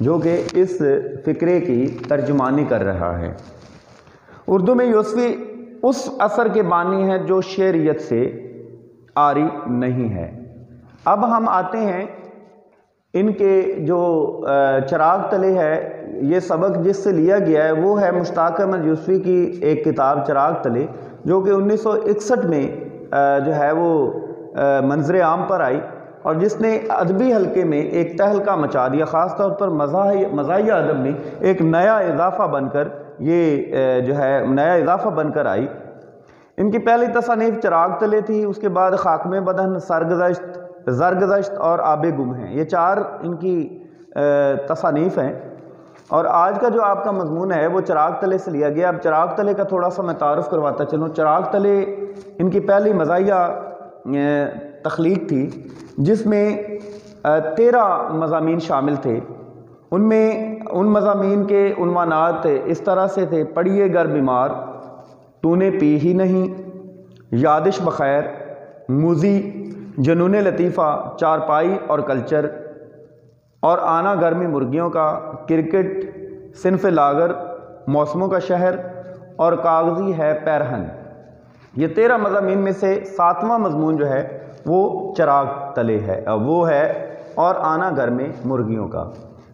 جو کہ اس فکرے کی ترجمانی کر رہا ہے۔ اردو میں یوسفی اس اثر کے بانی ہیں جو شعریت سے عاری نہیں ہے۔ اب ہم آتے ہیں ان کے جو چراغ تلے ہے، یہ سبق جس سے لیا گیا ہے وہ ہے مشتاق احمد یوسفی کی ایک کتاب چراغ تلے، جو کہ 1961 میں جو ہے وہ منظر عام پر آئی، اور جس نے ادبی حلقے میں ایک تہلکہ مچا دیا، خاص طور پر مزاحیہ ادب میں ایک نیا اضافہ بن کر یہ جو ہے نیا اضافہ بن کر آئی۔ ان کی پہلی تصانیف چراغ تلے تھی، اس کے بعد خاکم بدن، سرگزشت، زرگزشت اور آب گم ہیں، یہ 4 ان کی تصانیف ہیں۔ اور آج کا جو آپ کا مضمون ہے وہ چراغ تلے سے لیا گیا۔ اب چراغ تلے کا تھوڑا سا میں تعارف کرواتا چلوں۔ چراغ تلے ان کی پہلی مزاحیہ تخلیق تھی، جس میں 13 مضامین شامل تھے۔ ان میں ان مضامین کے عنوانات اس طرح سے تھے: پڑھیے گر بیمار، تو نے پی ہی نہیں، یادش بخیر، موزی، جنون لطیفہ، چارپائی اور کلچر، اور آنا گرمی مرغیوں کا، کرکٹ، صنف لاگر، موسموں کا شہر، اور کاغذی ہے پیرہن۔ یہ 13 مضامین میں سے 7واں مضمون جو ہے وہ چراغ تلے ہے، وہ ہے اور آنا گرمی مرغیوں کا۔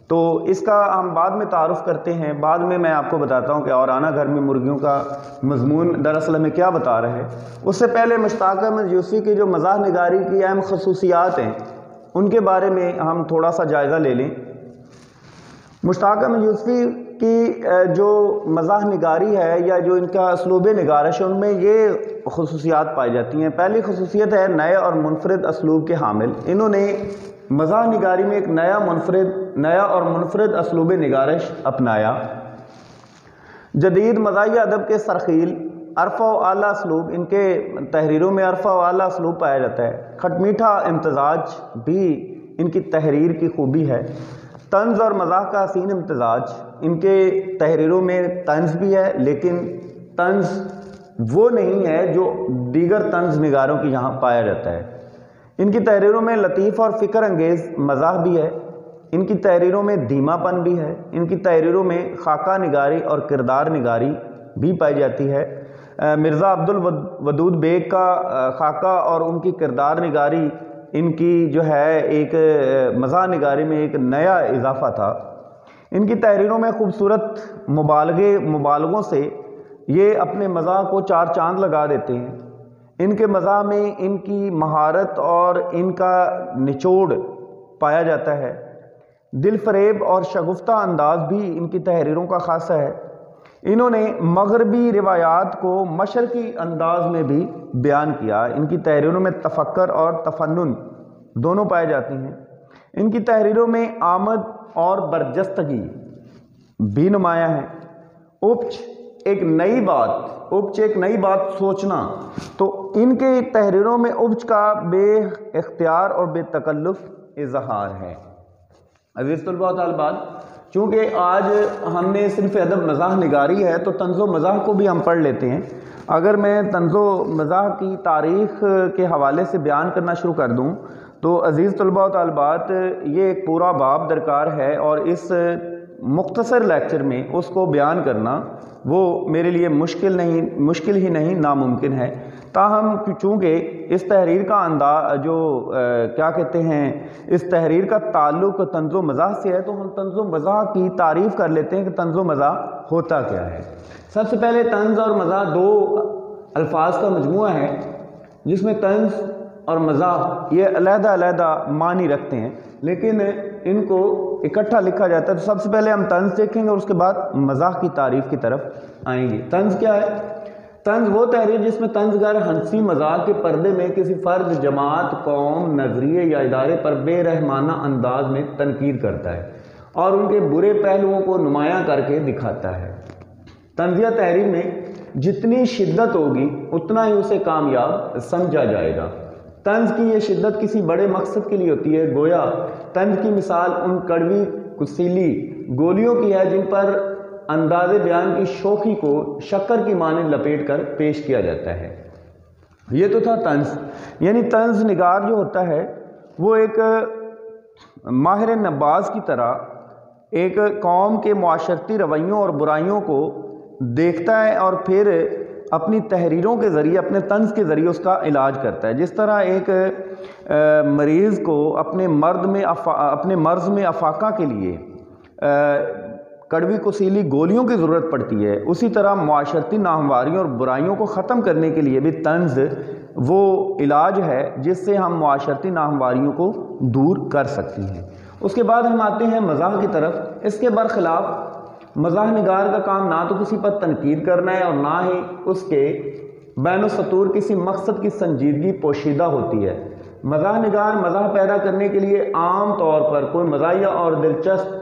تو اس کا ہم بعد میں تعارف کرتے ہیں، بعد میں آپ کو بتاتا ہوں کہ اور آنا گھر میں مرغیوں کا مضمون دراصل ہمیں کیا بتا رہا ہے۔ اس سے پہلے مشتاق احمد یوسفی کی جو مزاح نگاری کی اہم خصوصیات ہیں ان کے بارے میں ہم تھوڑا سا جائزہ لے لیں۔ مشتاق احمد یوسفی کی جو مزاح نگاری ہے یا جو ان کا اسلوب نگارش ہے، ان میں یہ خصوصیات پائی جاتی ہیں۔ پہلی خصوصیت ہے نئے اور منفرد اسلوب کے حامل۔ انہوں نے مزاح نگاری میں ایک نیا اور منفرد اسلوب نگارش اپنایا۔ جدید مزاحیہ ادب کے سرخیل، عرفہ و اعلیٰ اسلوب، ان کے تحریروں میں عرفہ و اعلیٰ اسلوب پایا جاتا ہے۔ کھٹ میٹھا امتزاج بھی ان کی تحریر کی خوبی ہے۔ طنز اور مزاح کا حسین امتزاج، ان کے تحریروں میں طنز بھی ہے، لیکن طنز وہ نہیں ہے جو دیگر طنز نگاروں کی یہاں پایا جاتا ہے۔ ان کی تحریروں میں لطیف اور فکر انگیز مزاح بھی ہے، ان کی تحریروں میں دھیما پن بھی ہے، ان کی تحریروں میں خاکہ نگاری اور کردار نگاری بھی پائی جاتی ہے۔ مرزا عبد الودود بیگ کا خاکہ اور ان کی کردار نگاری ان کی جو ہے ایک مزاح نگاری میں ایک نیا اضافہ تھا۔ ان کی تحریروں میں خوبصورت مبالغوں سے یہ اپنے مزاح کو 4 چاند لگا دیتے ہیں۔ ان کے مزاح میں ان کی مہارت اور ان کا نچوڑ پایا جاتا ہے۔ دل فریب اور شگفتہ انداز بھی ان کی تحریروں کا خاصہ ہے۔ انہوں نے مغربی روایات کو مشرقی انداز میں بھی بیان کیا۔ ان کی تحریروں میں تفکر اور تفنن دونوں پائے جاتے ہیں۔ ان کی تحریروں میں آمد اور برجستگی بھی نمایاں ہے۔ اپچ ایک نئی بات سوچنا، تو ان کے تحریروں میں اپچ کا بے اختیار اور بے تکلف اظہار ہے۔ عزیز طلباء و طالبات، چونکہ آج ہم نے صرف ادب مزاح نگاری ہے تو طنز و مزاح کو بھی ہم پڑھ لیتے ہیں۔ اگر میں طنز و مزاح کی تاریخ کے حوالے سے بیان کرنا شروع کر دوں تو عزیز طلباء و طالبات یہ ایک پورا باب درکار ہے، اور اس مختصر لیکچر میں اس کو بیان کرنا وہ میرے لیے مشکل ہی نہیں ناممکن ہے۔ تاہم چونکہ اس تحریر کا انداز جو کیا کہتے ہیں اس تحریر کا تعلق طنز و مزاح سے ہے، تو ہم طنز و مزاح کی تعریف کر لیتے ہیں کہ طنز و مزاح ہوتا کیا ہے۔ سب سے پہلے طنز اور مزاح 2 الفاظ کا مجموعہ ہے، جس میں طنز اور مزاح یہ علیحدہ معنی رکھتے ہیں، لیکن ان کو اکٹھا لکھا جاتا ہے۔ تو سب سے پہلے ہم طنز دیکھیں گے اور اس کے بعد مزاح کی تعریف کی طرف آئیں گے۔ طنز کیا ہے؟ طنز وہ تحریر جس میں طنزگر ہنسی مذاق کے پردے میں کسی فرد، جماعت، قوم، نظریے یا ادارے پر بے رحمانہ انداز میں تنقید کرتا ہے اور ان کے برے پہلوؤں کو نمایاں کر کے دکھاتا ہے۔ طنزیہ تحریر میں جتنی شدت ہوگی اتنا ہی اسے کامیاب سمجھا جائے گا۔ طنز کی یہ شدت کسی بڑے مقصد کے لیے ہوتی ہے، گویا طنز کی مثال ان کڑوی کسیلی گولیوں کی ہے جن پر انداز بیان کی شوخی کو شکر کی مانند لپیٹ کر پیش کیا جاتا ہے۔ یہ تو تھا طنز، یعنی طنز نگار جو ہوتا ہے وہ ایک ماہر نباز کی طرح ایک قوم کے معاشرتی رویوں اور برائیوں کو دیکھتا ہے اور پھر اپنی تحریروں کے ذریعے، اپنے طنز کے ذریعے اس کا علاج کرتا ہے۔ جس طرح ایک مریض کو اپنے مرض میں افاقہ کے لیے کڑوی کسیلی گولیوں کی ضرورت پڑتی ہے، اسی طرح معاشرتی ناہمواریوں اور برائیوں کو ختم کرنے کے لیے بھی طنز وہ علاج ہے جس سے ہم معاشرتی ناہمواریوں کو دور کر سکتے ہیں۔ اس کے بعد ہم آتے ہیں مزاح کی طرف۔ اس کے برخلاف مزاح نگار کا کام نہ تو کسی پر تنقید کرنا ہے اور نہ ہی اس کے بین السطور کسی مقصد کی سنجیدگی پوشیدہ ہوتی ہے۔ مزاح نگار مزاح پیدا کرنے کے لیے عام طور پر کوئی مزاحیہ اور دلچسپ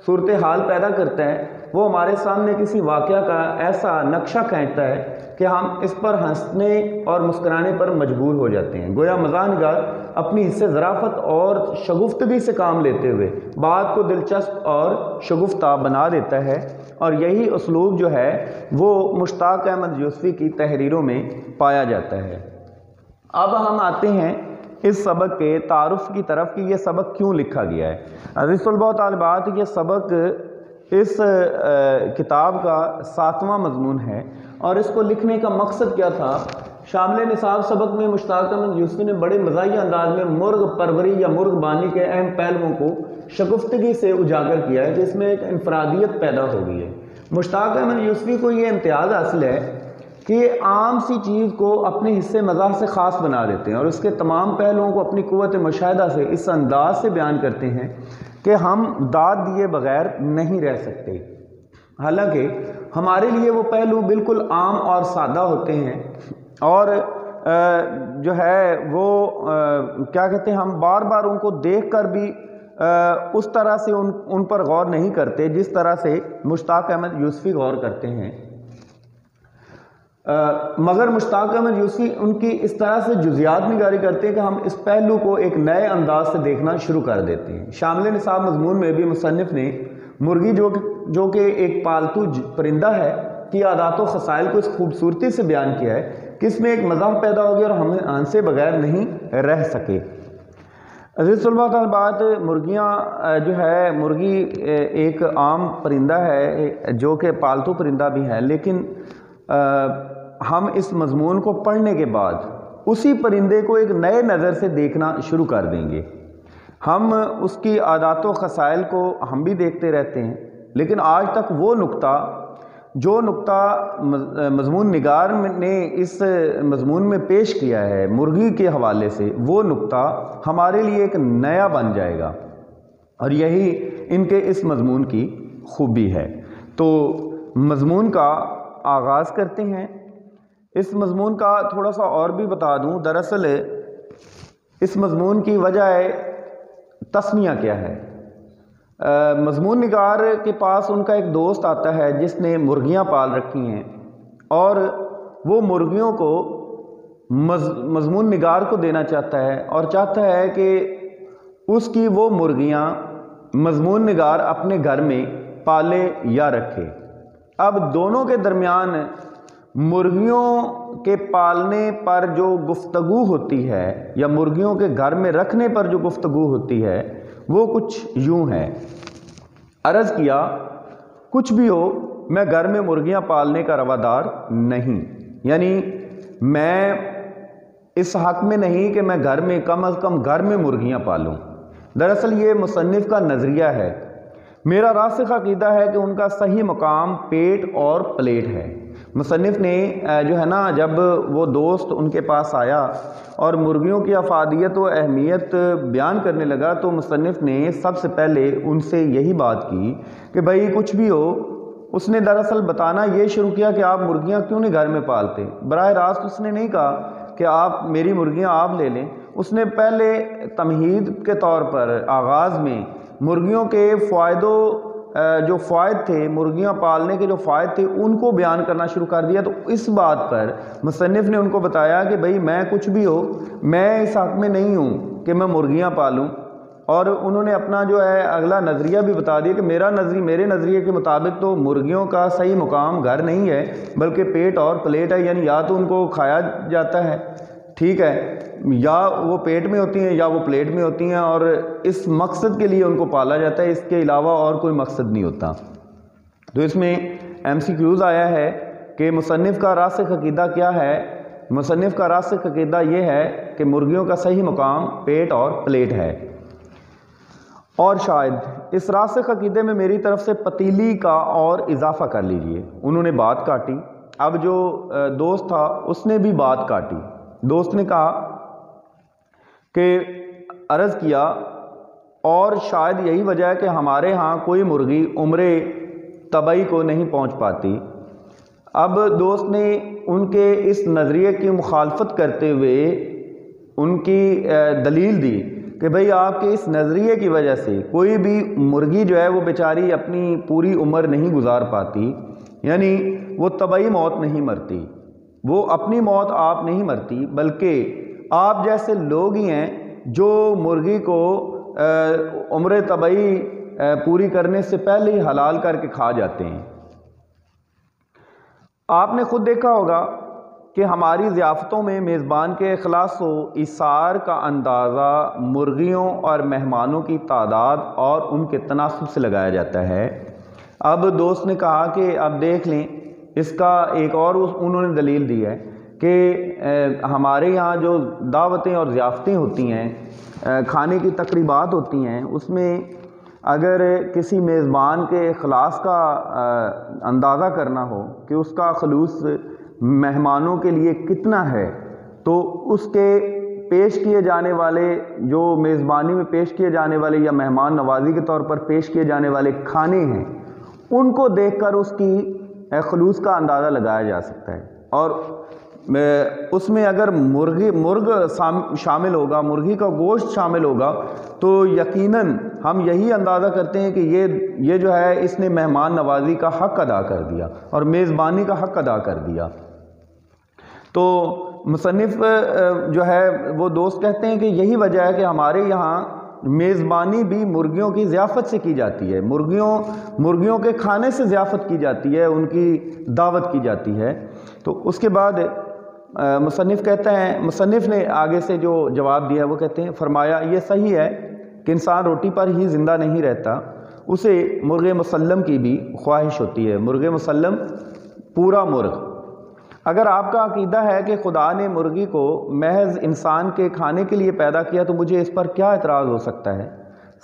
صورتحال پیدا کرتا ہے، وہ ہمارے سامنے کسی واقعہ کا ایسا نقشہ کھینچتا ہے کہ ہم اس پر ہنسنے اور مسکرانے پر مجبور ہو جاتے ہیں۔ گویا مزاح نگار اپنی حصے ظرافت اور شگفتگی سے کام لیتے ہوئے بات کو دلچسپ اور شگفتہ بنا دیتا ہے، اور یہی اسلوب جو ہے وہ مشتاق احمد یوسفی کی تحریروں میں پایا جاتا ہے۔ اب ہم آتے ہیں اس سبق کے تعارف کی طرف کہ یہ سبق کیوں لکھا گیا ہے۔ عزیز طلباء و طالبات، یہ سبق اس کتاب کا 7واں مضمون ہے، اور اس کو لکھنے کا مقصد کیا تھا؟ شامل نصاب سبق میں مشتاق احمد یوسفی نے بڑے مزاحیہ انداز میں مرغ پروری یا مرغ بانی کے اہم پہلوؤں کو شگفتگی سے اجاگر کیا ہے، جس میں ایک انفرادیت پیدا ہو گئی ہے۔ مشتاق احمد یوسفی کو یہ امتیاز حاصل ہے کہ یہ عام سی چیز کو اپنے حصے مزاح سے خاص بنا دیتے ہیں اور اس کے تمام پہلوؤں کو اپنی قوت مشاہدہ سے اس انداز سے بیان کرتے ہیں کہ ہم داد دیے بغیر نہیں رہ سکتے، حالانکہ ہمارے لیے وہ پہلو بالکل عام اور سادہ ہوتے ہیں، اور جو ہے وہ کیا کہتے ہیں، ہم بار بار ان کو دیکھ کر بھی اس طرح سے ان پر غور نہیں کرتے جس طرح سے مشتاق احمد یوسفی غور کرتے ہیں۔ مگر مشتاق احمد یوسفی ان کی اس طرح سے جزیات نگاری کرتے ہیں کہ ہم اس پہلو کو ایک نئے انداز سے دیکھنا شروع کر دیتے ہیں۔ شامل نصاب مضمون میں بھی مصنف نے مرغی جو کہ ایک پالتو پرندہ ہے کی عادات و خصائل کو اس خوبصورتی سے بیان کیا ہے کہ اس میں ایک مزاح پیدا ہو گیا اور ہم ان سے بغیر نہیں رہ سکے۔ عزیز طلباء طالبات، مرغیاں جو ہے، مرغی ایک عام پرندہ ہے جو کہ پالتو پرندہ بھی ہے، لیکن ہم اس مضمون کو پڑھنے کے بعد اسی پرندے کو ایک نئے نظر سے دیکھنا شروع کر دیں گے۔ ہم اس کی عادات و خصائل کو ہم بھی دیکھتے رہتے ہیں، لیکن آج تک وہ جو نقطہ مضمون نگار نے اس مضمون میں پیش کیا ہے مرغی کے حوالے سے، وہ نقطہ ہمارے لیے ایک نیا بن جائے گا، اور یہی ان کے اس مضمون کی خوبی ہے۔ تو مضمون کا آغاز کرتے ہیں۔ اس مضمون کا تھوڑا سا اور بھی بتا دوں، دراصل اس مضمون کی وجہ تسمیہ کیا ہے۔ مضمون نگار کے پاس ان کا ایک دوست آتا ہے جس نے مرغیاں پال رکھی ہیں، اور وہ مرغیوں کو مضمون نگار کو دینا چاہتا ہے، اور چاہتا ہے کہ اس کی وہ مرغیاں مضمون نگار اپنے گھر میں پالے یا رکھے۔ اب دونوں کے درمیان مرغیوں کے پالنے پر جو گفتگو ہوتی ہے یا مرغیوں کے گھر میں رکھنے پر جو گفتگو ہوتی ہے وہ کچھ یوں ہے۔ عرض کیا، کچھ بھی ہو میں گھر میں مرغیاں پالنے کا روادار نہیں، یعنی میں اس حق میں نہیں کہ میں گھر میں کم از کم گھر میں مرغیاں پالوں۔ دراصل یہ مصنف کا نظریہ ہے۔ میرا راسخ عقیدہ ہے کہ ان کا صحیح مقام پیٹ اور پلیٹ ہے۔ مصنف نے جو ہے نا، جب وہ دوست ان کے پاس آیا اور مرغیوں کی افادیت و اہمیت بیان کرنے لگا، تو مصنف نے سب سے پہلے ان سے یہی بات کی کہ بھائی کچھ بھی ہو، اس نے دراصل بتانا یہ شروع کیا کہ آپ مرغیاں کیوں نہیں گھر میں پالتے۔ براہ راست اس نے نہیں کہا کہ آپ میری مرغیاں آپ لے لیں، اس نے پہلے تمہید کے طور پر آغاز میں مرغیوں کے جو فوائد تھے، مرغیاں پالنے کے جو فوائد تھے، ان کو بیان کرنا شروع کر دیا۔ تو اس بات پر مصنف نے ان کو بتایا کہ بھائی میں کچھ بھی ہو، میں اس حق میں نہیں ہوں کہ میں مرغیاں پالوں، اور انہوں نے اپنا جو ہے اگلا نظریہ بھی بتا دیا کہ میرے نظریے کے مطابق تو مرغیوں کا صحیح مقام گھر نہیں ہے بلکہ پیٹ اور پلیٹ ہے، یعنی یا تو ان کو کھایا جاتا ہے ٹھیک ہے، یا وہ پیٹ میں ہوتی ہیں یا وہ پلیٹ میں ہوتی ہیں، اور اس مقصد کے لیے ان کو پالا جاتا ہے، اس کے علاوہ اور کوئی مقصد نہیں ہوتا۔ تو اس میں MCQs آیا ہے کہ مصنف کا راسخ عقیدہ کیا ہے؟ مصنف کا راسخ عقیدہ یہ ہے کہ مرغیوں کا صحیح مقام پیٹ اور پلیٹ ہے۔ اور شاید اس راسخ عقیدے میں میری طرف سے پتیلی کا اور اضافہ کر لیجئے۔ انہوں نے بات کاٹی، اب جو دوست تھا اس نے بھی بات کاٹی۔ دوست نے کہا کہ عرض کیا اور شاید یہی وجہ ہے کہ ہمارے ہاں کوئی مرغی عمر طبعی کو نہیں پہنچ پاتی۔ اب دوست نے ان کے اس نظریے کی مخالفت کرتے ہوئے ان کی دلیل دی کہ بھئی آپ کے اس نظریے کی وجہ سے کوئی بھی مرغی جو ہے وہ بیچاری اپنی پوری عمر نہیں گزار پاتی، یعنی وہ طبعی موت نہیں مرتی، وہ اپنی موت آپ نہیں مرتی، بلکہ آپ جیسے لوگ ہی ہیں جو مرغی کو عمر طبعی پوری کرنے سے پہلے ہی حلال کر کے کھا جاتے ہیں۔ آپ نے خود دیکھا ہوگا کہ ہماری ضیافتوں میں میزبان کے اخلاص و ایثار کا اندازہ مرغیوں اور مہمانوں کی تعداد اور ان کے تناسب سے لگایا جاتا ہے۔ اب دوست نے کہا کہ اب دیکھ لیں، اس کا ایک اور انہوں نے دلیل دی ہے کہ ہمارے یہاں جو دعوتیں اور ضیافتیں ہوتی ہیں، کھانے کی تقریبات ہوتی ہیں، اس میں اگر کسی میزبان کے اخلاص کا اندازہ کرنا ہو کہ اس کا خلوص مہمانوں کے لیے کتنا ہے، تو اس کے پیش کیے جانے والے جو میزبانی میں پیش کیے جانے والے یا مہمان نوازی کے طور پر پیش کیے جانے والے کھانے ہیں، ان کو دیکھ کر اس کی خلوص کا اندازہ لگایا جا سکتا ہے۔ اور اس میں اگر مرغ شامل ہوگا، مرغی کا گوشت شامل ہوگا، تو یقیناً ہم یہی اندازہ کرتے ہیں کہ یہ جو ہے اس نے مہمان نوازی کا حق ادا کر دیا اور میزبانی کا حق ادا کر دیا۔ تو مصنف جو ہے وہ دوست کہتے ہیں کہ یہی وجہ ہے کہ ہمارے یہاں میزبانی بھی مرغیوں کی ضیافت سے کی جاتی ہے، مرغیوں کے کھانے سے ضیافت کی جاتی ہے، ان کی دعوت کی جاتی ہے۔ تو اس کے بعد مصنف کہتے ہیں، مصنف نے آگے سے جو جواب دیا وہ کہتے ہیں، فرمایا یہ صحیح ہے کہ انسان روٹی پر ہی زندہ نہیں رہتا، اسے مرغ مسلم کی بھی خواہش ہوتی ہے۔ مرغ مسلم پورا مرغ۔ اگر آپ کا عقیدہ ہے کہ خدا نے مرغی کو محض انسان کے کھانے کے لیے پیدا کیا تو مجھے اس پر کیا اعتراض ہو سکتا ہے؟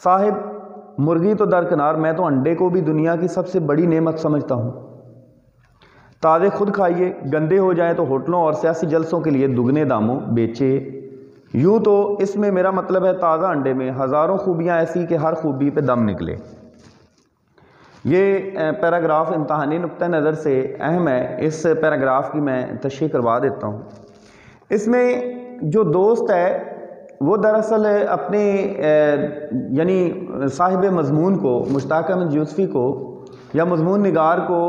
صاحب مرغی تو درکنار، میں تو انڈے کو بھی دنیا کی سب سے بڑی نعمت سمجھتا ہوں۔ تازے خود کھائیے، گندے ہو جائیں تو ہوٹلوں اور سیاسی جلسوں کے لیے دگنے داموں بیچے۔ یوں تو اس میں میرا مطلب ہے تازہ انڈے میں ہزاروں خوبیاں ایسی کہ ہر خوبی پہ دم نکلے۔ یہ پیراگراف امتحانی نقطہ نظر سے اہم ہے، اس پیراگراف کی میں تشریح کروا دیتا ہوں۔ اس میں جو دوست ہے وہ دراصل اپنے یعنی صاحب مضمون کو، مشتاق احمد یوسفی کو یا مضمون نگار کو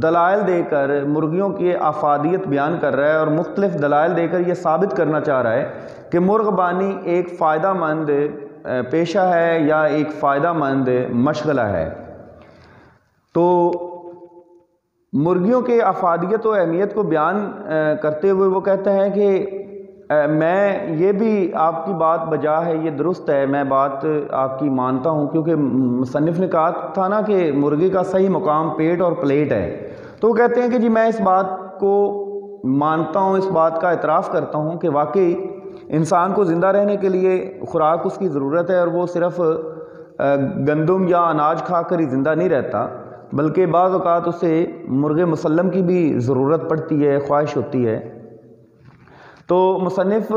دلائل دے کر مرغیوں کی افادیت بیان کر رہا ہے، اور مختلف دلائل دے کر یہ ثابت کرنا چاہ رہا ہے کہ مرغ بانی ایک فائدہ مند پیشہ ہے یا ایک فائدہ مند مشغلہ ہے۔ تو مرغیوں کے افادیت و اہمیت کو بیان کرتے ہوئے وہ کہتا ہے کہ میں یہ بھی آپ کی بات بجا ہے، یہ درست ہے، میں بات آپ کی مانتا ہوں، کیونکہ مصنف نے کہا تھا نا کہ مرغی کا صحیح مقام پیٹ اور پلیٹ ہے۔ تو وہ کہتے ہیں کہ جی میں اس بات کو مانتا ہوں، اس بات کا اعتراف کرتا ہوں کہ واقعی انسان کو زندہ رہنے کے لیے خوراک اس کی ضرورت ہے، اور وہ صرف گندم یا اناج کھا کر ہی زندہ نہیں رہتا، بلکہ بعض اوقات اسے مرغ مسلم کی بھی ضرورت پڑتی ہے، خواہش ہوتی ہے۔ تو مصنف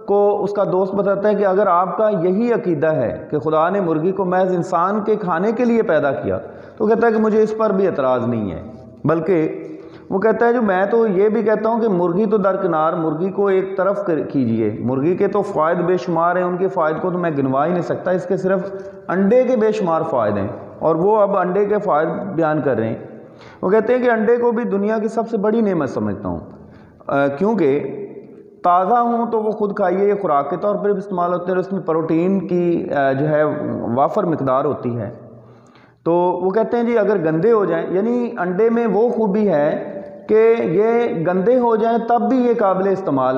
کو اس کا دوست بتاتا ہے کہ اگر آپ کا یہی عقیدہ ہے کہ خدا نے مرغی کو محض انسان کے کھانے کے لیے پیدا کیا، تو کہتا ہے کہ مجھے اس پر بھی اعتراض نہیں ہے، بلکہ وہ کہتا ہے جو میں تو یہ بھی کہتا ہوں کہ مرغی تو درکنار، مرغی کو ایک طرف کیجئے، مرغی کے تو فوائد بے شمار ہیں، ان کے فوائد کو تو میں گنوا ہی نہیں سکتا، اس کے صرف انڈے کے بے شمار فوائد ہیں، اور وہ اب انڈے کے فوائد بیان کر رہے ہیں۔ وہ کہتے ہیں کہ انڈے کو بھی دنیا کی سب سے بڑی نعمت سمجھتا ہوں، کیونکہ تازہ ہوں تو وہ خود کھائیے، یہ خوراک کے طور پر بھی استعمال ہوتے ہیں، اور اس میں پروٹین کی جو ہے وافر مقدار ہوتی ہے۔ تو وہ کہتے ہیں جی اگر گندے ہو جائیں، یعنی انڈے میں وہ خوبی ہے کہ یہ گندے ہو جائیں تب بھی یہ قابل استعمال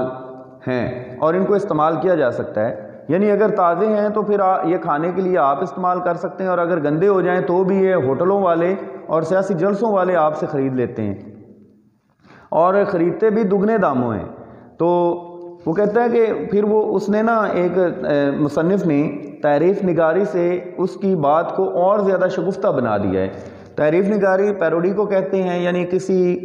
ہیں اور ان کو استعمال کیا جا سکتا ہے، یعنی اگر تازے ہیں تو پھر یہ کھانے کے لیے آپ استعمال کر سکتے ہیں، اور اگر گندے ہو جائیں تو بھی یہ ہوٹلوں والے اور سیاسی جلسوں والے آپ سے خرید لیتے ہیں، اور خریدتے بھی دگنے داموں ہیں۔ تو وہ کہتا ہے کہ پھر وہ اس نے نا ایک مصنف نے تعریف نگاری سے اس کی بات کو اور زیادہ شگفتہ بنا دیا ہے۔ تعریف نگاری پیروڈی کو کہتے ہیں، یعنی کسی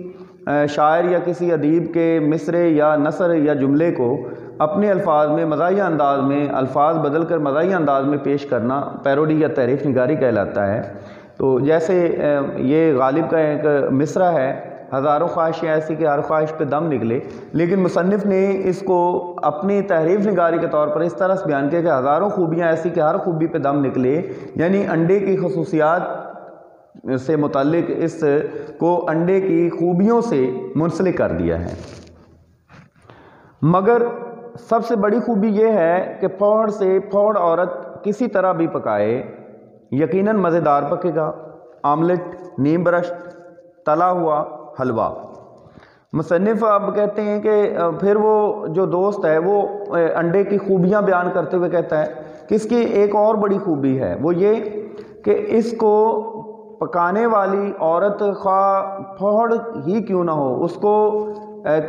شاعر یا کسی ادیب کے مصرع یا نثر یا جملے کو اپنے الفاظ میں مزاحیہ انداز میں الفاظ بدل کر مزاحیہ انداز میں پیش کرنا پیروڈی یا تعریف نگاری کہلاتا ہے۔ تو جیسے یہ غالب کا ایک مصرع ہے، ہزاروں خواہشیں ایسی کہ ہر خواہش پہ دم نکلے، لیکن مصنف نے اس کو اپنی تحریف نگاری کے طور پر اس طرح سے بیان کیا کہ ہزاروں خوبیاں ایسی کہ ہر خوبی پہ دم نکلے، یعنی انڈے کی خصوصیات سے متعلق اس کو انڈے کی خوبیوں سے منسلک کر دیا ہے۔ مگر سب سے بڑی خوبی یہ ہے کہ پھوڑ سے پھوڑ عورت کسی طرح بھی پکائے یقیناً مزیدار پکے گا، آملیٹ، نیم برشت، تلا ہوا حلوہ۔ مصنف اب کہتے ہیں کہ پھر وہ جو دوست ہے وہ انڈے کی خوبیاں بیان کرتے ہوئے کہتا ہے کہ اس کی ایک اور بڑی خوبی ہے، وہ یہ کہ اس کو پکانے والی عورت خواہ پھوڑ ہی کیوں نہ ہو، اس کو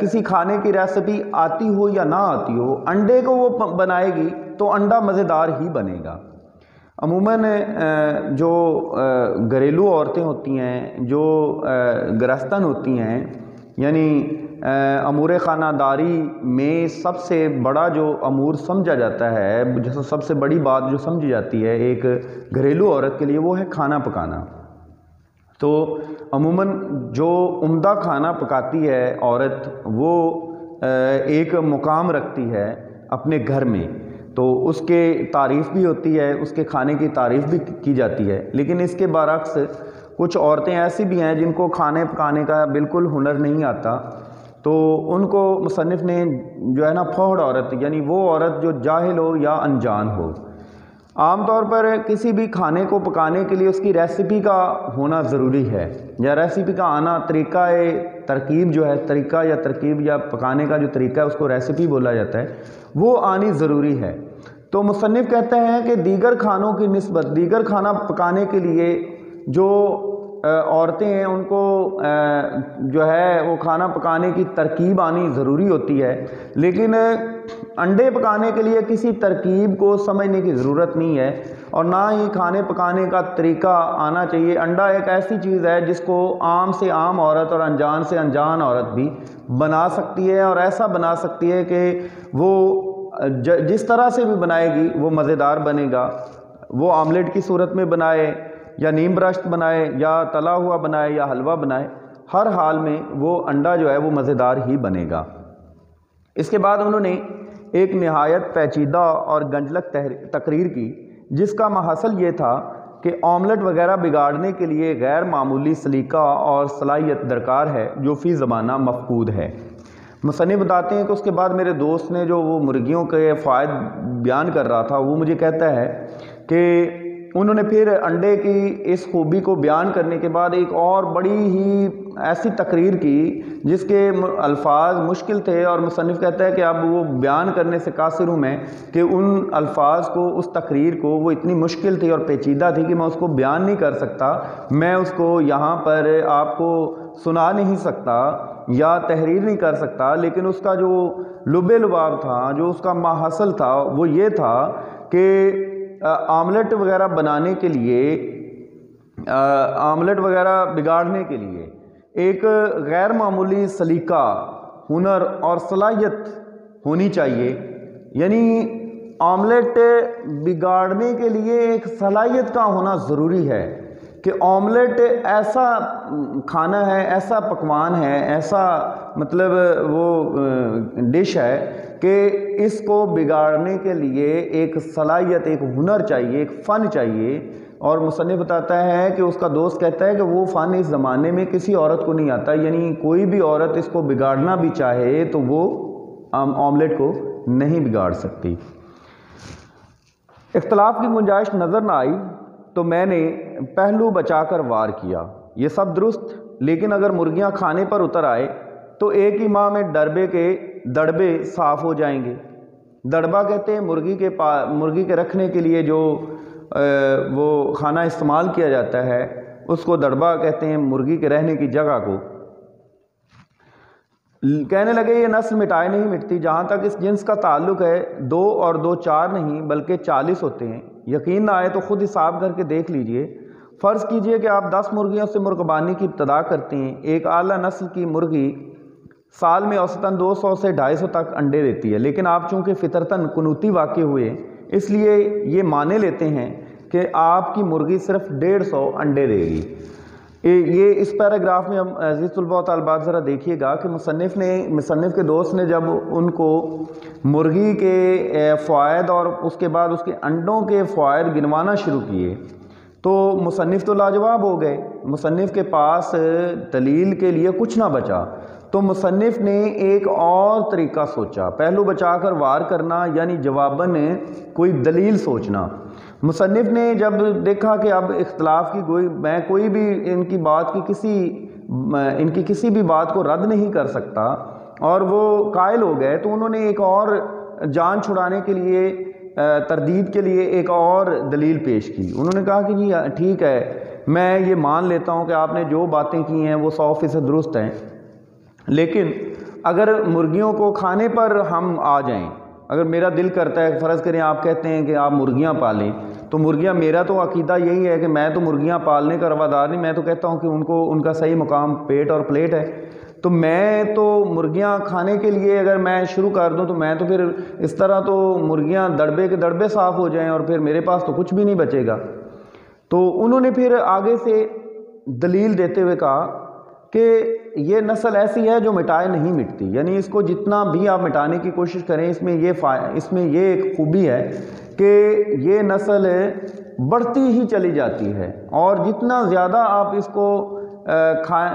کسی کھانے کی ریسیپی آتی ہو یا نہ آتی ہو، انڈے کو وہ بنائے گی تو انڈا مزیدار ہی بنے گا۔ عموماً جو گھریلو عورتیں ہوتی ہیں، جو گرہستن ہوتی ہیں، یعنی امور خانہ داری میں سب سے بڑا جو امور سمجھا جاتا ہے، جیسے سب سے بڑی بات جو سمجھی جاتی ہے ایک گھریلو عورت کے لیے، وہ ہے کھانا پکانا۔ تو عموماً جو عمدہ کھانا پکاتی ہے عورت، وہ ایک مقام رکھتی ہے اپنے گھر میں، تو اس کے تعریف بھی ہوتی ہے، اس کے کھانے کی تعریف بھی کی جاتی ہے۔ لیکن اس کے برعکس کچھ عورتیں ایسی بھی ہیں جن کو کھانے پکانے کا بالکل ہنر نہیں آتا، تو ان کو مصنف نے جو ہے نا پھوڑ عورت، یعنی وہ عورت جو جاہل ہو یا انجان ہو۔ عام طور پر کسی بھی کھانے کو پکانے کے لیے اس کی ریسیپی کا ہونا ضروری ہے، یا ریسیپی کا آنا، طریقہ ترکیب جو ہے، طریقہ یا ترکیب یا پکانے کا جو طریقہ ہے اس کو ریسیپی بولا جاتا ہے، وہ آنی ضروری ہے۔ تو مصنف کہتے ہیں کہ دیگر کھانوں کی نسبت دیگر کھانا پکانے کے لیے جو عورتیں ہیں ان کو جو ہے وہ کھانا پکانے کی ترکیب آنی ضروری ہوتی ہے، لیکن انڈے پکانے کے لیے کسی ترکیب کو سمجھنے کی ضرورت نہیں ہے، اور نہ ہی کھانے پکانے کا طریقہ آنا چاہیے۔ انڈا ایک ایسی چیز ہے جس کو عام سے عام عورت اور انجان سے انجان عورت بھی بنا سکتی ہے، اور ایسا بنا سکتی ہے کہ وہ جس طرح سے بھی بنائے گی وہ مزیدار بنے گا۔ وہ آملیٹ کی صورت میں بنائے یا نیم برشت بنائے یا تلا ہوا بنائے یا حلوہ بنائے، ہر حال میں وہ انڈا جو ہے وہ مزیدار ہی بنے گا۔ اس کے بعد انہوں نے ایک نہایت پیچیدہ اور گنجلک تقریر کی، جس کا محصل یہ تھا کہ آملیٹ وغیرہ بگاڑنے کے لیے غیر معمولی سلیقہ اور صلاحیت درکار ہے جو فی زمانہ مفقود ہے۔ مصنف بتاتے ہیں کہ اس کے بعد میرے دوست نے جو وہ مرغیوں کے فوائد بیان کر رہا تھا، وہ مجھے کہتا ہے کہ انہوں نے پھر انڈے کی اس خوبی کو بیان کرنے کے بعد ایک اور بڑی ہی ایسی تقریر کی جس کے الفاظ مشکل تھے، اور مصنف کہتا ہے کہ اب وہ بیان کرنے سے قاصر ہوں میں کہ ان الفاظ کو، اس تقریر کو، وہ اتنی مشکل تھی اور پیچیدہ تھی کہ میں اس کو بیان نہیں کر سکتا، میں اس کو یہاں پر آپ کو سنا نہیں سکتا یا تحریر نہیں کر سکتا، لیکن اس کا جو لب لباب تھا، جو اس کا ماحصل تھا، وہ یہ تھا کہ آملیٹ وغیرہ بنانے کے لیے، آملیٹ وغیرہ بگاڑنے کے لیے ایک غیر معمولی سلیقہ، ہنر اور صلاحیت ہونی چاہیے۔ یعنی آملیٹ بگاڑنے کے لیے ایک صلاحیت کا ہونا ضروری ہے کہ آملیٹ ایسا کھانا ہے، ایسا پکوان ہے، ایسا مطلب وہ ڈش ہے کہ اس کو بگاڑنے کے لیے ایک صلاحیت، ایک ہنر چاہیے، ایک فن چاہیے۔ اور مصنف بتاتا ہے کہ اس کا دوست کہتا ہے کہ وہ فن اس زمانے میں کسی عورت کو نہیں آتا، یعنی کوئی بھی عورت اس کو بگاڑنا بھی چاہے تو وہ آملیٹ کو نہیں بگاڑ سکتی۔ اختلاف کی گنجائش نظر نہ آئی تو میں نے پہلو بچا کر وار کیا، یہ سب درست، لیکن اگر مرغیاں کھانے پر اتر آئے تو ایک ہی ماہ میں ڈربے کے دڑبے صاف ہو جائیں گے۔ دڑبہ کہتے ہیں مرغی کے رکھنے کے لیے جو وہ کھانا استعمال کیا جاتا ہے اس کو دڑبہ کہتے ہیں، مرغی کے رہنے کی جگہ کو۔ کہنے لگے یہ نسل مٹائے نہیں مٹتی، جہاں تک اس جنس کا تعلق ہے 2 اور 2 4 نہیں بلکہ 40 ہوتے ہیں۔ یقین نہ آئے تو خود حساب کر کے دیکھ لیجئے۔ فرض کیجئے کہ آپ 10 مرغیوں سے مرغبانی کی ابتدا کرتے ہیں۔ ایک اعلیٰ نسل کی مرغی سال میں اوسطاً 200 سے 250 تک انڈے دیتی ہے، لیکن آپ چونکہ فطرتاً قنوتی واقع ہوئے اس لیے یہ مانے لیتے ہیں کہ آپ کی مرغی صرف 150 انڈے دے گی۔ یہ اس پیراگراف میں عزیز طلباء و طالبات ذرا دیکھیے گا کہ مصنف کے دوست نے جب ان کو مرغی کے فوائد اور اس کے بعد اس کے انڈوں کے فوائد گنوانا شروع کیے تو مصنف تو لاجواب ہو گئے، مصنف کے پاس دلیل کے لیے کچھ نہ بچا، تو مصنف نے ایک اور طریقہ سوچا، پہلو بچا کر وار کرنا، یعنی جواباً کوئی دلیل سوچنا۔ مصنف نے جب دیکھا کہ اب اختلاف کی میں کوئی بھی ان کی کسی بھی بات کو رد نہیں کر سکتا اور وہ قائل ہو گئے، تو انہوں نے ایک اور جان چھڑانے کے لیے تردید کے لیے ایک اور دلیل پیش کی۔ انہوں نے کہا کہ جی ٹھیک ہے، میں یہ مان لیتا ہوں کہ آپ نے جو باتیں کی ہیں وہ 100% درست ہیں، لیکن اگر مرغیوں کو کھانے پر ہم آ جائیں، اگر میرا دل کرتا ہے، فرض کریں آپ کہتے ہیں کہ آپ مرغیاں پالیں، تو مرغیاں، میرا تو عقیدہ یہی ہے کہ میں تو مرغیاں پالنے کا روادار نہیں، میں تو کہتا ہوں کہ ان کا صحیح مقام پیٹ اور پلیٹ ہے، تو میں تو مرغیاں کھانے کے لیے اگر میں شروع کر دوں تو میں تو پھر اس طرح تو مرغیاں دڑبے کے دڑبے صاف ہو جائیں اور پھر میرے پاس تو کچھ بھی نہیں بچے گا۔ تو انہوں نے پھر آگے سے دلیل دیتے ہوئے کہا کہ یہ نسل ایسی ہے جو مٹائے نہیں مٹتی، یعنی اس کو جتنا بھی آپ مٹانے کی کوشش کریں اس میں یہ ایک خوبی ہے کہ یہ نسل بڑھتی ہی چلی جاتی ہے، اور جتنا زیادہ آپ اس کو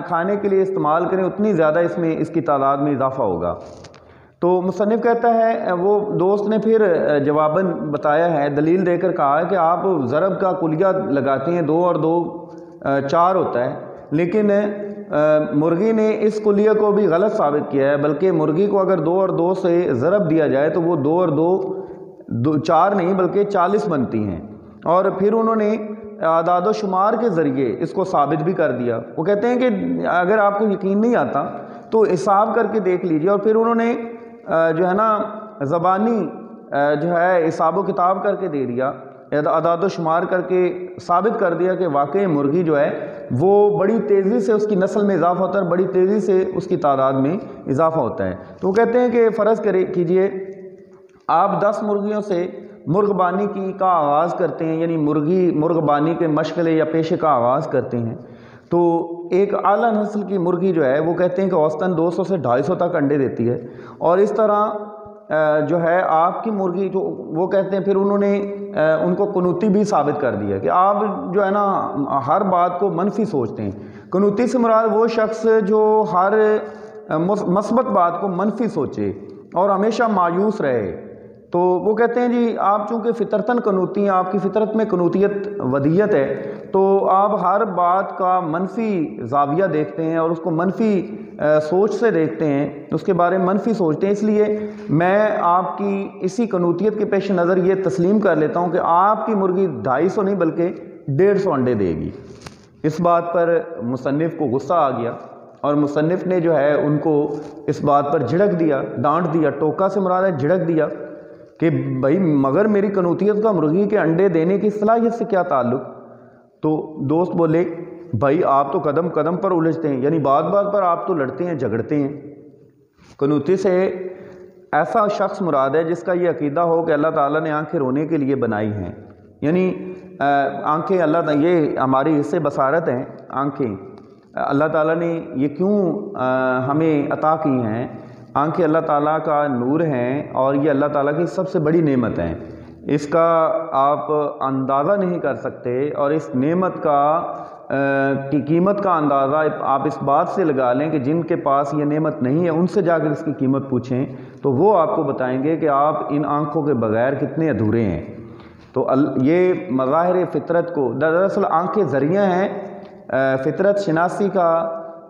کھانے کے لیے استعمال کریں اتنی زیادہ اس کی تعداد میں اضافہ ہوگا۔ تو مصنف کہتا ہے، وہ دوست نے پھر جواباً بتایا ہے، دلیل دے کر کہا ہے کہ آپ ضرب کا کلیہ لگاتے ہیں 2 اور 2 4 ہوتا ہے، لیکن مرغی نے اس کلیہ کو بھی غلط ثابت کیا ہے، بلکہ مرغی کو اگر 2 اور 2 سے ضرب دیا جائے تو وہ 2 اور 2 4 نہیں بلکہ 40 بنتی ہیں، اور پھر انہوں نے اعداد و شمار کے ذریعے اس کو ثابت بھی کر دیا۔ وہ کہتے ہیں کہ اگر آپ کو یقین نہیں آتا تو حساب کر کے دیکھ لیجئے، اور پھر انہوں نے جو ہے نا زبانی جو ہے حساب و کتاب کر کے دے دیا، اعداد و شمار کر کے ثابت کر دیا کہ واقعی مرغی جو ہے وہ بڑی تیزی سے اس کی نسل میں اضافہ ہوتا ہے، بڑی تیزی سے اس کی تعداد میں اضافہ ہوتا ہے۔ تو وہ کہتے ہیں کہ فرض کیجئے آپ 10 مرغیوں سے مرغبانی کا آغاز کرتے ہیں، یعنی مرغبانی کے مشغلے یا پیشے کا آغاز کرتے ہیں، تو ایک اعلیٰ نسل کی مرغی جو ہے وہ کہتے ہیں کہ اوسطاً 200 سے 250 تک انڈے دیتی ہے، اور اس طرح جو ہے آپ کی مرغی جو وہ کہتے ہیں، پھر انہوں نے ان کو قنوتی بھی ثابت کر دیا کہ آپ جو ہے نا ہر بات کو منفی سوچتے ہیں۔ قنوتی سے مراد وہ شخص جو ہر مثبت بات کو منفی سوچے اور ہمیشہ مایوس رہے، تو وہ کہتے ہیں جی آپ چونکہ فطرتاً قنوتی ہیں، آپ کی فطرت میں قنوتیت ودیت ہے، تو آپ ہر بات کا منفی زاویہ دیکھتے ہیں اور اس کو منفی سوچ سے دیکھتے ہیں، اس کے بارے میں منفی سوچتے ہیں، اس لیے میں آپ کی اسی قنوتیت کے پیش نظر یہ تسلیم کر لیتا ہوں کہ آپ کی مرغی 250 نہیں بلکہ 150 انڈے دے گی۔ اس بات پر مصنف کو غصہ آ گیا، اور مصنف نے جو ہے ان کو اس بات پر جھڑک دیا، ڈانٹ دیا، ٹوکا سے مراد ہے جھڑک دیا کہ بھائی مگر میری قنوتیت کا مرغی کے انڈے دینے کی صلاحیت سے کیا تعلق؟ تو دوست بولے بھائی آپ تو قدم قدم پر الجھتے ہیں، یعنی بات بات پر آپ تو لڑتے ہیں جھگڑتے ہیں۔ قنوتی سے ایسا شخص مراد ہے جس کا یہ عقیدہ ہو کہ اللہ تعالیٰ نے آنکھیں رونے کے لیے بنائی ہیں، یعنی آنکھیں یہ ہماری حصے بصارت ہیں، آنکھیں اللہ تعالیٰ نے یہ کیوں ہمیں عطا کی ہیں؟ آنکھیں اللہ تعالیٰ کا نور ہیں اور یہ اللہ تعالیٰ کی سب سے بڑی نعمت ہیں، اس کا آپ اندازہ نہیں کر سکتے، اور اس نعمت کی قیمت کا اندازہ آپ اس بات سے لگا لیں کہ جن کے پاس یہ نعمت نہیں ہے ان سے جا کر اس کی قیمت پوچھیں تو وہ آپ کو بتائیں گے کہ آپ ان آنکھوں کے بغیر کتنے ادھورے ہیں۔ تو یہ مظاہر فطرت کو، دراصل آنکھیں ذریعہ ہیں فطرت شناسی کا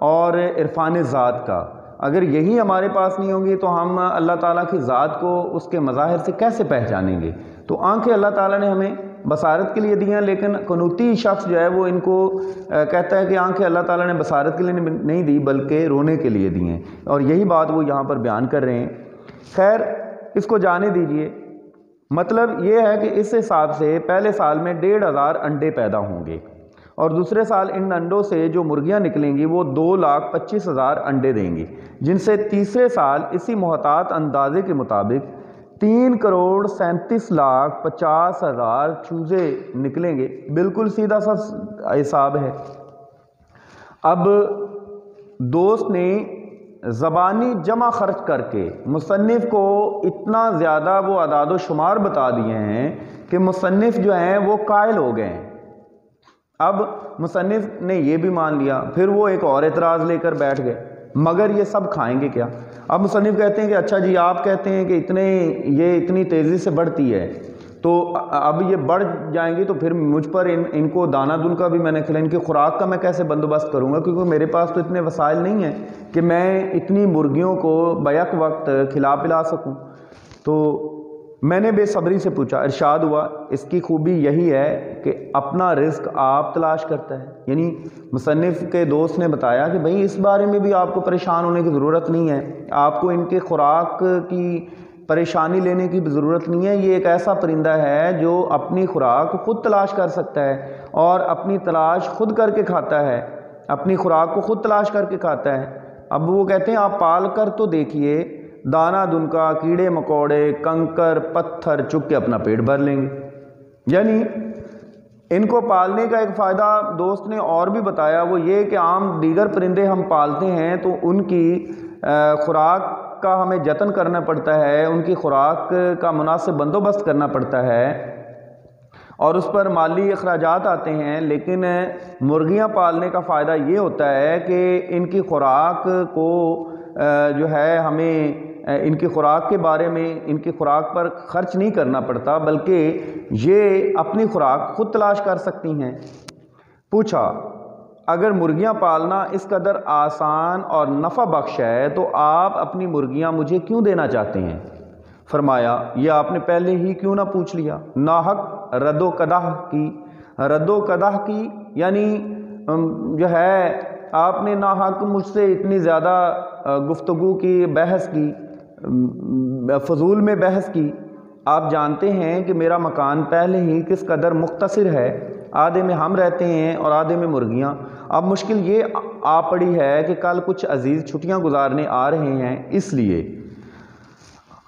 اور عرفان ذات کا۔ اگر یہی ہمارے پاس نہیں ہوں گی تو ہم اللہ تعالیٰ کی ذات کو اس کے مظاہر سے کیسے پہچانیں گے؟ تو آنکھیں اللہ تعالیٰ نے ہمیں بصارت کے لیے دی ہیں، لیکن قنوتی شخص جو ہے وہ ان کو کہتا ہے کہ آنکھیں اللہ تعالیٰ نے بصارت کے لیے نہیں دی بلکہ رونے کے لیے دی ہیں، اور یہی بات وہ یہاں پر بیان کر رہے ہیں۔ خیر اس کو جانے دیجئے۔ مطلب یہ ہے کہ اس حساب سے پہلے سال میں 1500 انڈے پیدا ہوں گے، اور دوسرے سال ان انڈوں سے جو مرغیاں نکلیں گی وہ 2,25,000 انڈے دیں گی، جن سے تیسرے سال اسی محتاط اندازے کے مطابق 3,37,50,000 چوزے نکلیں گے۔ بالکل سیدھا سا حساب ہے۔ اب دوست نے زبانی جمع خرچ کر کے مصنف کو اتنا زیادہ وہ اعداد و شمار بتا دیے ہیں کہ مصنف جو ہیں وہ قائل ہو گئے ہیں۔ اب مصنف نے یہ بھی مان لیا، پھر وہ ایک اور اعتراض لے کر بیٹھ گئے، مگر یہ سب کھائیں گے کیا؟ اب مصنف کہتے ہیں کہ اچھا جی آپ کہتے ہیں کہ یہ اتنی تیزی سے بڑھتی ہے، تو اب یہ بڑھ جائیں گی تو پھر مجھ پر ان کو دانہ دن کا بھی میں نے کھلایا، ان کی خوراک کا میں کیسے بندوبست کروں گا، کیونکہ میرے پاس تو اتنے وسائل نہیں ہیں کہ میں اتنی مرغیوں کو بیک وقت کھلا پلا سکوں۔ تو میں نے بے صبری سے پوچھا، ارشاد ہوا اس کی خوبی یہی ہے کہ اپنا رزق آپ تلاش کرتا ہے۔ یعنی مصنف کے دوست نے بتایا کہ بھئی اس بارے میں بھی آپ کو پریشان ہونے کی ضرورت نہیں ہے، آپ کو ان کے خوراک کی پریشانی لینے کی ضرورت نہیں ہے، یہ ایک ایسا پرندہ ہے جو اپنی خوراک خود تلاش کر سکتا ہے اور اپنی تلاش خود کر کے کھاتا ہے، اپنی خوراک کو خود تلاش کر کے کھاتا ہے۔ اب وہ کہتے ہیں آپ پال کر تو دیکھیے، دانہ دنکا، کیڑے مکوڑے، کنکر پتھر چک کے اپنا پیٹ بھر لیں گے۔ یعنی ان کو پالنے کا ایک فائدہ دوست نے اور بھی بتایا، وہ یہ کہ عام دیگر پرندے ہم پالتے ہیں تو ان کی خوراک کا ہمیں جتن کرنا پڑتا ہے، ان کی خوراک کا مناسب بندوبست کرنا پڑتا ہے اور اس پر مالی اخراجات آتے ہیں، لیکن مرغیاں پالنے کا فائدہ یہ ہوتا ہے کہ ان کی خوراک کو جو ہے ہمیں ان کی خوراک کے بارے میں ان کی خوراک پر خرچ نہیں کرنا پڑتا، بلکہ یہ اپنی خوراک خود تلاش کر سکتی ہیں۔ پوچھا اگر مرغیاں پالنا اس قدر آسان اور نفع بخش ہے تو آپ اپنی مرغیاں مجھے کیوں دینا چاہتے ہیں؟ فرمایا یہ آپ نے پہلے ہی کیوں نہ پوچھ لیا۔ ناحق رد و قدح کی یعنی جو ہے آپ نے ناحق مجھ سے اتنی زیادہ گفتگو کی، بحث کی، فضول میں بحث کی۔ آپ جانتے ہیں کہ میرا مکان پہلے ہی کس قدر مختصر ہے، آدھے میں ہم رہتے ہیں اور آدھے میں مرغیاں۔ اب مشکل یہ آ پڑی ہے کہ کل کچھ عزیز چھٹیاں گزارنے آ رہے ہیں، اس لیے۔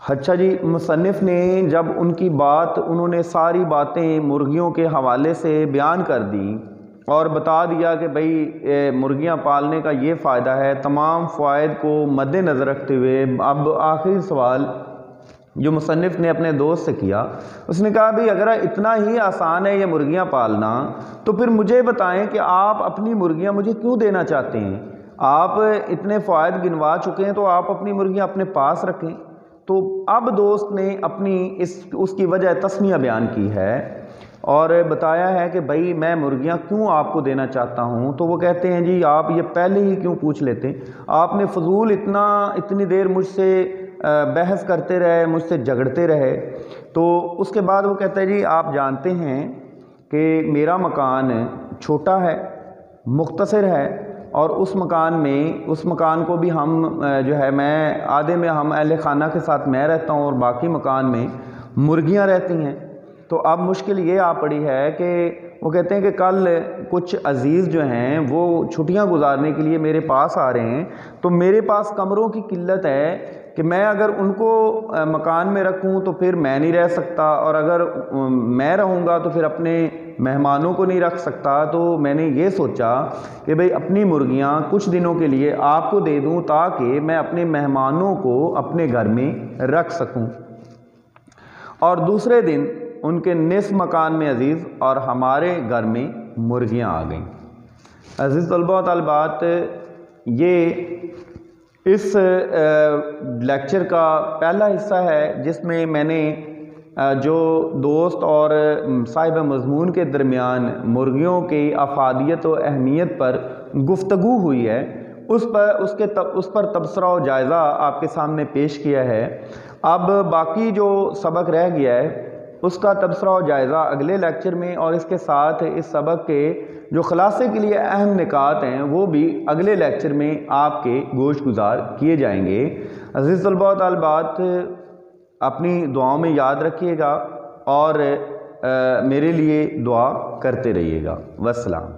اچھا جی، مصنف نے جب انہوں نے ساری باتیں مرغیوں کے حوالے سے بیان کر دیں اور بتا دیا کہ بھئی مرغیاں پالنے کا یہ فائدہ ہے، تمام فوائد کو مد نظر رکھتے ہوئے اب آخری سوال جو مصنف نے اپنے دوست سے کیا، اس نے کہا بھئی اگر اتنا ہی آسان ہے یہ مرغیاں پالنا تو پھر مجھے بتائیں کہ آپ اپنی مرغیاں مجھے کیوں دینا چاہتے ہیں؟ آپ اتنے فوائد گنوا چکے ہیں تو آپ اپنی مرغیاں اپنے پاس رکھیں۔ تو اب دوست نے اپنی اس کی وجہ تسمیہ بیان کی ہے اور بتایا ہے کہ بھئی میں مرغیاں کیوں آپ کو دینا چاہتا ہوں۔ تو وہ کہتے ہیں جی آپ یہ پہلے ہی کیوں پوچھ لیتے؟ آپ نے فضول اتنی دیر مجھ سے بحث کرتے رہے، مجھ سے جھگڑتے رہے۔ تو اس کے بعد وہ کہتا ہے جی آپ جانتے ہیں کہ میرا مکان چھوٹا ہے، مختصر ہے، اور اس مکان کو بھی ہم جو ہے میں آدھے میں ہم اہل خانہ کے ساتھ میں رہتا ہوں اور باقی مکان میں مرغیاں رہتی ہیں۔ تو اب مشکل یہ آ پڑی ہے کہ وہ کہتے ہیں کہ کل کچھ عزیز جو ہیں وہ چھٹیاں گزارنے کے لیے میرے پاس آ رہے ہیں، تو میرے پاس کمروں کی قلت ہے کہ میں اگر ان کو مکان میں رکھوں تو پھر میں نہیں رہ سکتا، اور اگر میں رہوں گا تو پھر اپنے مہمانوں کو نہیں رکھ سکتا۔ تو میں نے یہ سوچا کہ بھئی اپنی مرغیاں کچھ دنوں کے لیے آپ کو دے دوں تاکہ میں اپنے مہمانوں کو اپنے گھر میں رکھ سکوں۔ اور دوسرے دن ان کے نصف مکان میں عزیز اور ہمارے گھر میں مرغیاں آ گئیں۔ عزیز طلباء و طالبات، یہ اس لیکچر کا پہلا حصہ ہے جس میں میں نے جو دوست اور صاحب مضمون کے درمیان مرغیوں کی افادیت و اہمیت پر گفتگو ہوئی ہے اس پر تبصرہ و جائزہ آپ کے سامنے پیش کیا ہے۔ اب باقی جو سبق رہ گیا ہے اس کا تبصرہ و جائزہ اگلے لیکچر میں، اور اس کے ساتھ اس سبق کے جو خلاصے کے لیے اہم نکات ہیں وہ بھی اگلے لیکچر میں آپ کے گوش گزار کیے جائیں گے۔ عزیز طلباء و طالبات، اپنی دعاؤں میں یاد رکھیے گا اور میرے لیے دعا کرتے رہیے گا۔ والسلام۔